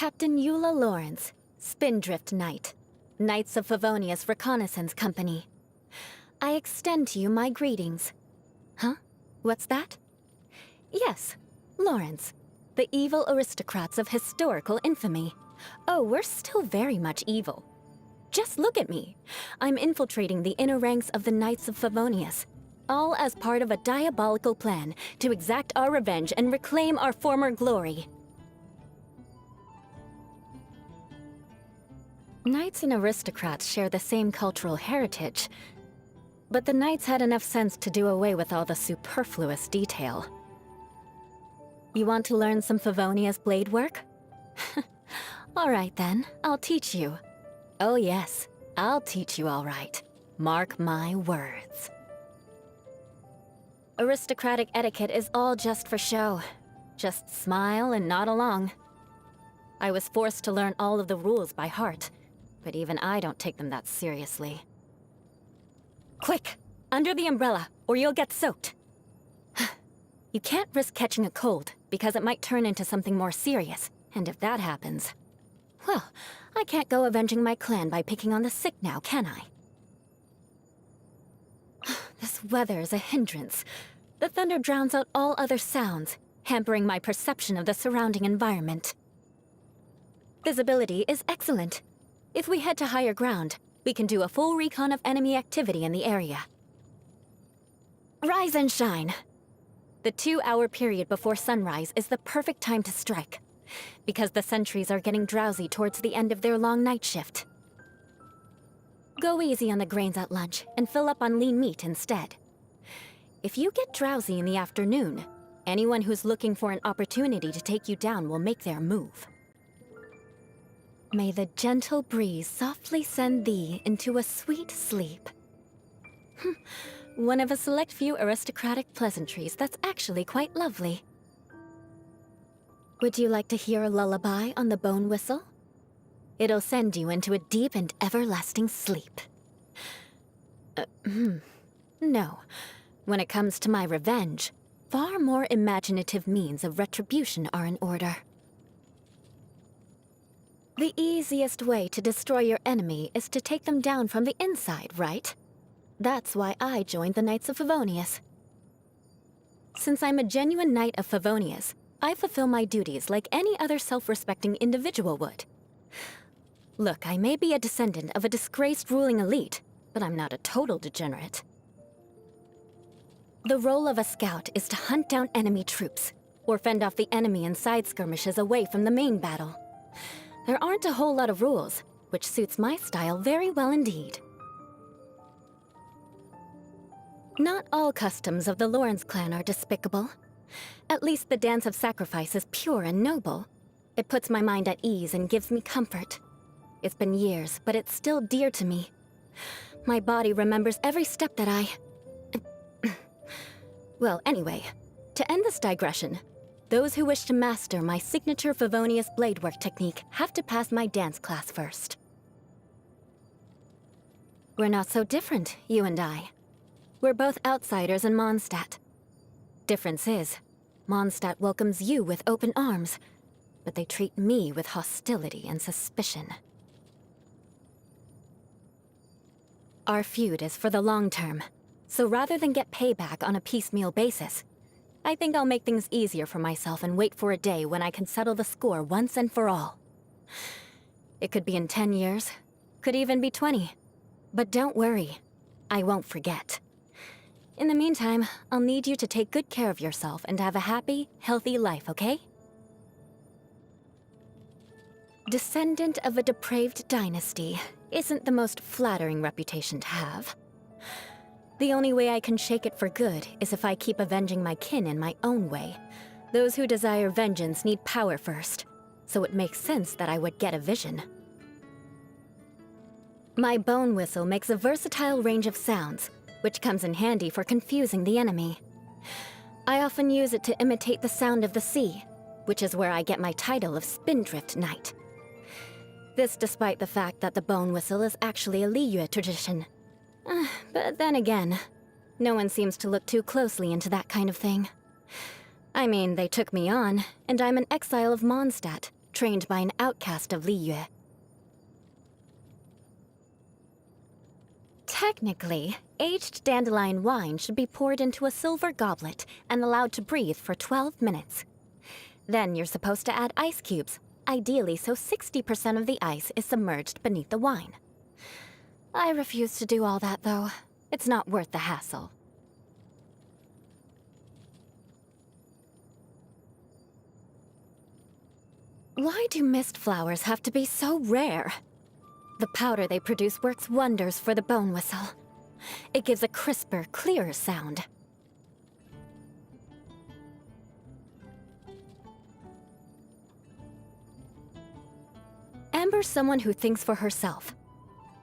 Captain Eula Lawrence, Spindrift Knight, Knights of Favonius Reconnaissance Company. I extend to you my greetings. Huh? What's that? Yes, Lawrence, the evil aristocrats of historical infamy. Oh, we're still very much evil. Just look at me. I'm infiltrating the inner ranks of the Knights of Favonius, all as part of a diabolical plan to exact our revenge and reclaim our former glory. Knights and aristocrats share the same cultural heritage, but the Knights had enough sense to do away with all the superfluous detail. You want to learn some Favonius blade work? All right then, I'll teach you. Oh yes, I'll teach you all right. Mark my words. Aristocratic etiquette is all just for show. Just smile and nod along. I was forced to learn all of the rules by heart, but even I don't take them that seriously. Quick! Under the umbrella, or you'll get soaked. You can't risk catching a cold, because it might turn into something more serious, and if that happens... well, I can't go avenging my clan by picking on the sick now, can I? This weather is a hindrance. The thunder drowns out all other sounds, hampering my perception of the surrounding environment. Visibility is excellent. If we head to higher ground, we can do a full recon of enemy activity in the area. Rise and shine! The 2-hour period before sunrise is the perfect time to strike, because the sentries are getting drowsy towards the end of their long night shift. Go easy on the grains at lunch, and fill up on lean meat instead. If you get drowsy in the afternoon, anyone who's looking for an opportunity to take you down will make their move. May the gentle breeze softly send thee into a sweet sleep. One of a select few aristocratic pleasantries that's actually quite lovely. Would you like to hear a lullaby on the bone whistle? It'll send you into a deep and everlasting sleep. No. When it comes to my revenge, far more imaginative means of retribution are in order. The easiest way to destroy your enemy is to take them down from the inside, right? That's why I joined the Knights of Favonius. Since I'm a genuine Knight of Favonius, I fulfill my duties like any other self-respecting individual would. Look, I may be a descendant of a disgraced ruling elite, but I'm not a total degenerate. The role of a scout is to hunt down enemy troops, or fend off the enemy in side skirmishes away from the main battle. There aren't a whole lot of rules, which suits my style very well indeed. Not all customs of the Lawrence clan are despicable. At least the dance of sacrifice is pure and noble. It puts my mind at ease and gives me comfort. It's been years, but it's still dear to me. My body remembers every step that I... Well, anyway, to end this digression, those who wish to master my signature Favonius bladework technique have to pass my dance class first. We're not so different, you and I. We're both outsiders in Mondstadt. Difference is, Mondstadt welcomes you with open arms, but they treat me with hostility and suspicion. Our feud is for the long term, so rather than get payback on a piecemeal basis, I think I'll make things easier for myself and wait for a day when I can settle the score once and for all. It could be in 10 years, could even be 20. But don't worry, I won't forget. In the meantime, I'll need you to take good care of yourself and have a happy, healthy life, okay? Descendant of a depraved dynasty isn't the most flattering reputation to have. The only way I can shake it for good is if I keep avenging my kin in my own way. Those who desire vengeance need power first, so it makes sense that I would get a vision. My bone whistle makes a versatile range of sounds, which comes in handy for confusing the enemy. I often use it to imitate the sound of the sea, which is where I get my title of Spindrift Knight. This despite the fact that the bone whistle is actually a Liyue tradition. But then again, no one seems to look too closely into that kind of thing. I mean, they took me on, and I'm an exile of Mondstadt, trained by an outcast of Liyue. Technically, aged dandelion wine should be poured into a silver goblet and allowed to breathe for 12 minutes. Then you're supposed to add ice cubes, ideally so 60% of the ice is submerged beneath the wine. I refuse to do all that, though. It's not worth the hassle. Why do mist flowers have to be so rare? The powder they produce works wonders for the bone whistle. It gives a crisper, clearer sound. Amber's someone who thinks for herself.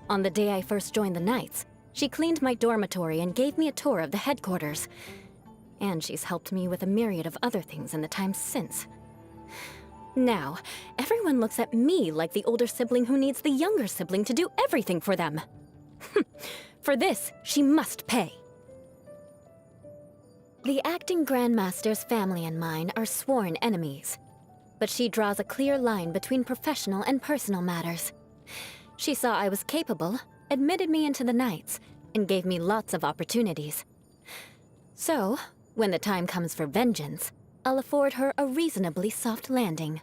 On the day I first joined the Knights, she cleaned my dormitory and gave me a tour of the headquarters. And she's helped me with a myriad of other things in the time since. Now, everyone looks at me like the older sibling who needs the younger sibling to do everything for them. For this, she must pay. The acting Grandmaster's family and mine are sworn enemies. But she draws a clear line between professional and personal matters. She saw I was capable, admitted me into the Knights, and gave me lots of opportunities. So, when the time comes for vengeance, I'll afford her a reasonably soft landing.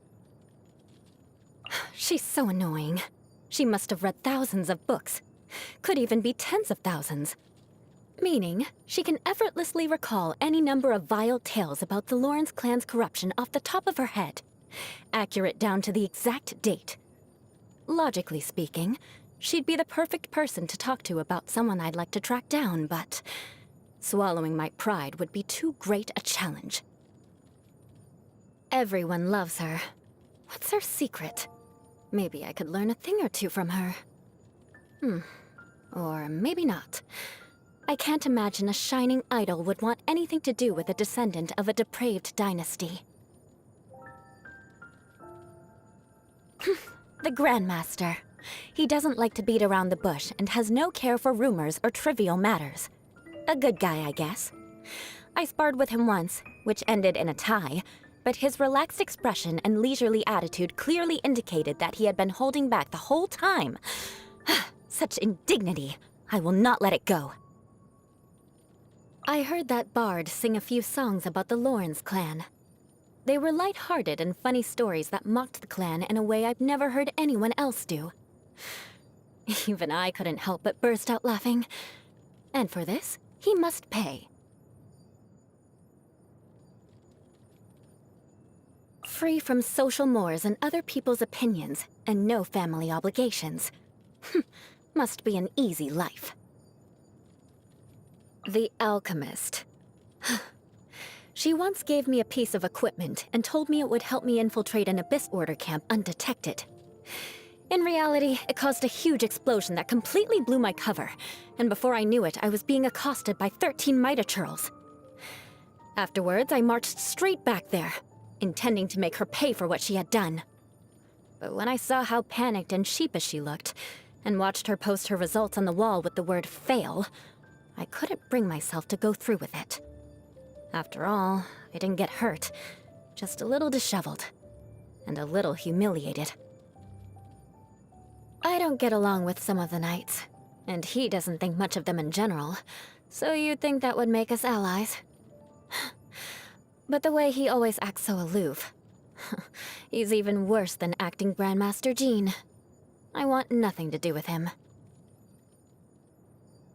She's so annoying. She must have read thousands of books. Could even be tens of thousands. Meaning, she can effortlessly recall any number of vile tales about the Lawrence clan's corruption off the top of her head. Accurate down to the exact date. Logically speaking, she'd be the perfect person to talk to about someone I'd like to track down, but swallowing my pride would be too great a challenge. Everyone loves her. What's her secret? Maybe I could learn a thing or two from her. Or maybe not. I can't imagine a shining idol would want anything to do with a descendant of a depraved dynasty. The Grandmaster. He doesn't like to beat around the bush and has no care for rumors or trivial matters. A good guy, I guess. I sparred with him once, which ended in a tie, but his relaxed expression and leisurely attitude clearly indicated that he had been holding back the whole time. Such indignity. I will not let it go. I heard that bard sing a few songs about the Lawrence clan. They were light-hearted and funny stories that mocked the clan in a way I've never heard anyone else do. Even I couldn't help but burst out laughing. And for this, he must pay. Free from social mores and other people's opinions, and no family obligations. Must be an easy life. The alchemist. She once gave me a piece of equipment and told me it would help me infiltrate an Abyss Order camp undetected. In reality, it caused a huge explosion that completely blew my cover, and before I knew it, I was being accosted by 13 Mitre Churls. Afterwards, I marched straight back there, intending to make her pay for what she had done. But when I saw how panicked and sheepish she looked, and watched her post her results on the wall with the word fail, I couldn't bring myself to go through with it. After all, I didn't get hurt, just a little disheveled, and a little humiliated. I don't get along with some of the Knights, and he doesn't think much of them in general, so you'd think that would make us allies. But the way he always acts so aloof, he's even worse than acting Grandmaster Jean. I want nothing to do with him.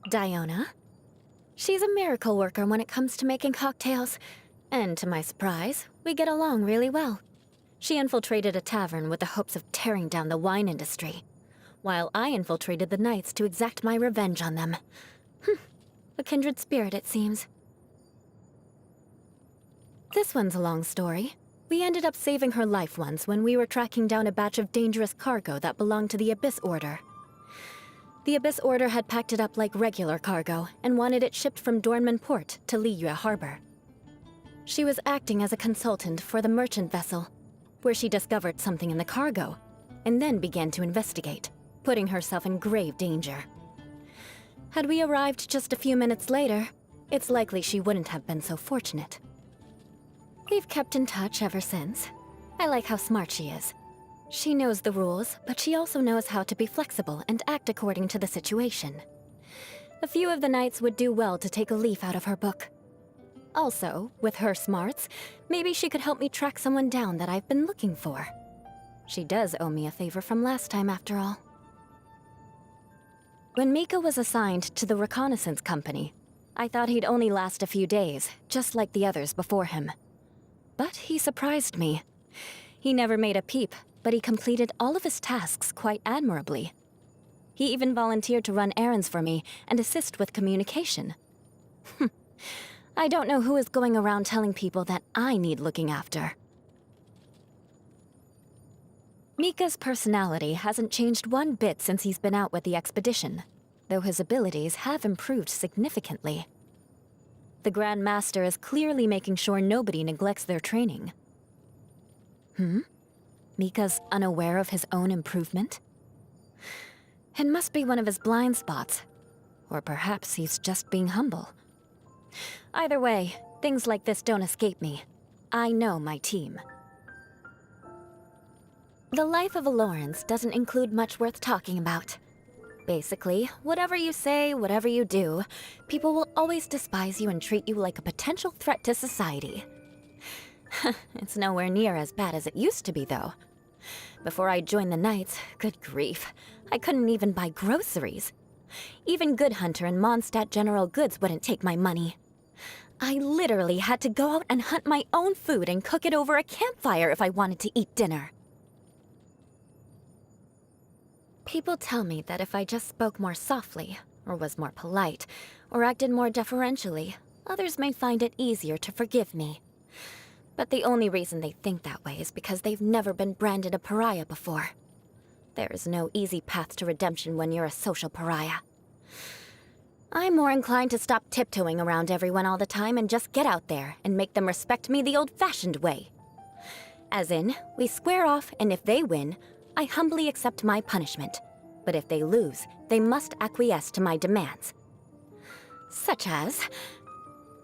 Diona? She's a miracle worker when it comes to making cocktails, and to my surprise, we get along really well. She infiltrated a tavern with the hopes of tearing down the wine industry, while I infiltrated the Knights to exact my revenge on them. A kindred spirit, it seems. This one's a long story. We ended up saving her life once when we were tracking down a batch of dangerous cargo that belonged to the Abyss Order. The Abyss Order had packed it up like regular cargo and wanted it shipped from Dornman Port to Liyue Harbor. She was acting as a consultant for the merchant vessel, where she discovered something in the cargo, and then began to investigate, putting herself in grave danger. Had we arrived just a few minutes later, it's likely she wouldn't have been so fortunate. We've kept in touch ever since. I like how smart she is. She knows the rules, but she also knows how to be flexible and act according to the situation. A few of the knights would do well to take a leaf out of her book. Also, with her smarts, maybe she could help me track someone down that I've been looking for. She does owe me a favor from last time, after all. When Mika was assigned to the reconnaissance company, I thought he'd only last a few days, just like the others before him. But he surprised me. He never made a peep, but he completed all of his tasks quite admirably. He even volunteered to run errands for me and assist with communication. I don't know who is going around telling people that I need looking after. Mika's personality hasn't changed one bit since he's been out with the expedition, though his abilities have improved significantly. The Grand Master is clearly making sure nobody neglects their training. Mika's unaware of his own improvement? It must be one of his blind spots. Or perhaps he's just being humble. Either way, things like this don't escape me. I know my team. The life of a Lawrence doesn't include much worth talking about. Basically, whatever you say, whatever you do, people will always despise you and treat you like a potential threat to society. It's nowhere near as bad as it used to be, though. Before I joined the Knights, good grief, I couldn't even buy groceries. Even Good Hunter and Mondstadt General Goods wouldn't take my money. I literally had to go out and hunt my own food and cook it over a campfire if I wanted to eat dinner. People tell me that if I just spoke more softly, or was more polite, or acted more deferentially, others may find it easier to forgive me. But the only reason they think that way is because they've never been branded a pariah before. There is no easy path to redemption when you're a social pariah. I'm more inclined to stop tiptoeing around everyone all the time and just get out there and make them respect me the old-fashioned way. As in, we square off, and if they win, I humbly accept my punishment. But if they lose, they must acquiesce to my demands. Such as...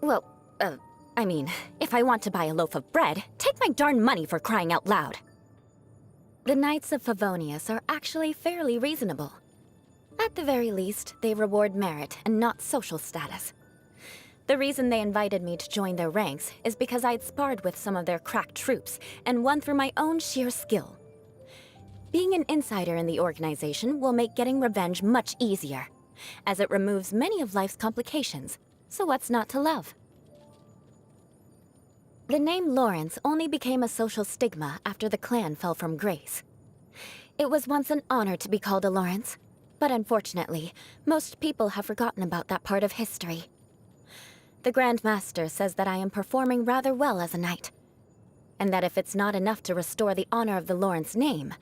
well, if I want to buy a loaf of bread, take my darn money for crying out loud. The Knights of Favonius are actually fairly reasonable. At the very least, they reward merit and not social status. The reason they invited me to join their ranks is because I'd sparred with some of their crack troops and won through my own sheer skill. Being an insider in the organization will make getting revenge much easier, as it removes many of life's complications, so what's not to love? The name Lawrence only became a social stigma after the clan fell from grace. It was once an honor to be called a Lawrence, but unfortunately, most people have forgotten about that part of history. The Grand Master says that I am performing rather well as a knight, and that if it's not enough to restore the honor of the Lawrence name,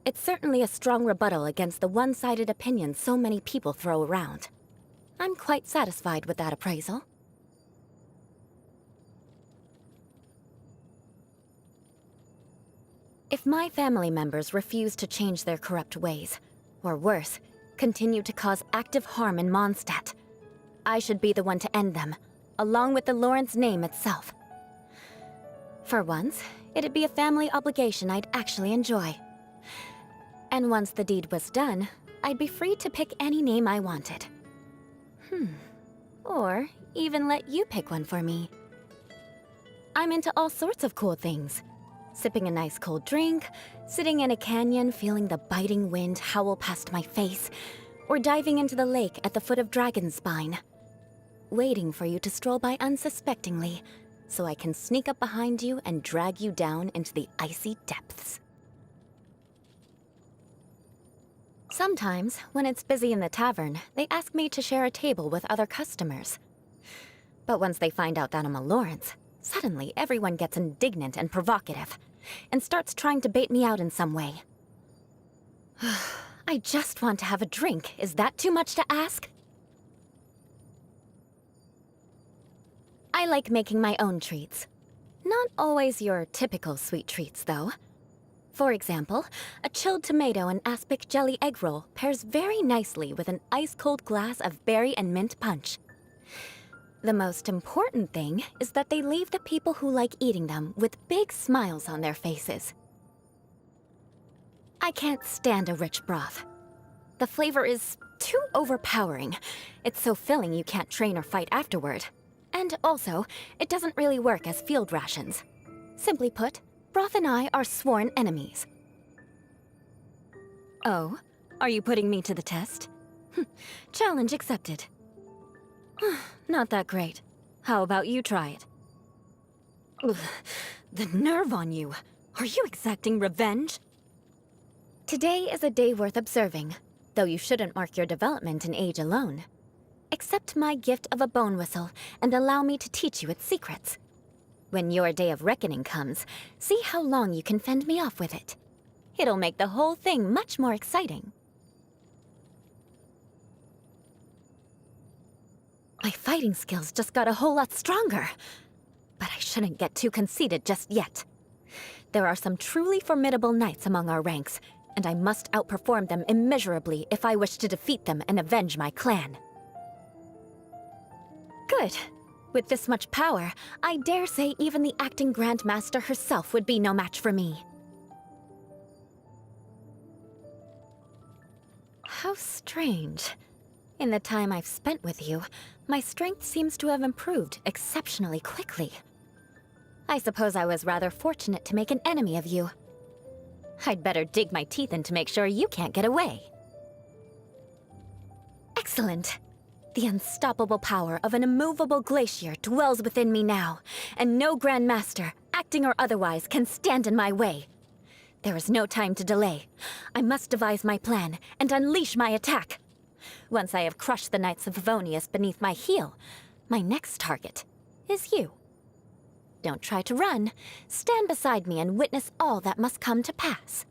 it's certainly a strong rebuttal against the one-sided opinions so many people throw around. I'm quite satisfied with that appraisal. If my family members refuse to change their corrupt ways, or worse, continue to cause active harm in Mondstadt, I should be the one to end them, along with the Lawrence name itself. For once, it'd be a family obligation I'd actually enjoy. And once the deed was done, I'd be free to pick any name I wanted. Or even let you pick one for me. I'm into all sorts of cool things. Sipping a nice cold drink, sitting in a canyon feeling the biting wind howl past my face, or diving into the lake at the foot of Dragon's Spine. Waiting for you to stroll by unsuspectingly, so I can sneak up behind you and drag you down into the icy depths. Sometimes, when it's busy in the tavern, they ask me to share a table with other customers. But once they find out that I'm a Lawrence, suddenly everyone gets indignant and provocative, and starts trying to bait me out in some way. I just want to have a drink. Is that too much to ask? I like making my own treats. Not always your typical sweet treats, though. For example, a chilled tomato and aspic jelly egg roll pairs very nicely with an ice-cold glass of berry and mint punch. The most important thing is that they leave the people who like eating them with big smiles on their faces. I can't stand a rich broth. The flavor is too overpowering. It's so filling you can't train or fight afterward. And also, it doesn't really work as field rations. Simply put, broth and I are sworn enemies. Oh, are you putting me to the test? Challenge accepted. Not that great. How about you try it? Ugh, the nerve on you. Are you exacting revenge? Today is a day worth observing, though you shouldn't mark your development in age alone. Accept my gift of a bone whistle and allow me to teach you its secrets. When your day of reckoning comes, see how long you can fend me off with it. It'll make the whole thing much more exciting. My fighting skills just got a whole lot stronger. But I shouldn't get too conceited just yet. There are some truly formidable knights among our ranks, and I must outperform them immeasurably if I wish to defeat them and avenge my clan. Good. With this much power, I dare say even the acting Grandmaster herself would be no match for me. How strange. In the time I've spent with you, my strength seems to have improved exceptionally quickly. I suppose I was rather fortunate to make an enemy of you. I'd better dig my teeth in to make sure you can't get away. Excellent. The unstoppable power of an immovable glacier dwells within me now, and no Grandmaster, acting or otherwise, can stand in my way. There is no time to delay. I must devise my plan and unleash my attack. Once I have crushed the Knights of Favonius beneath my heel, my next target is you. Don't try to run. Stand beside me and witness all that must come to pass.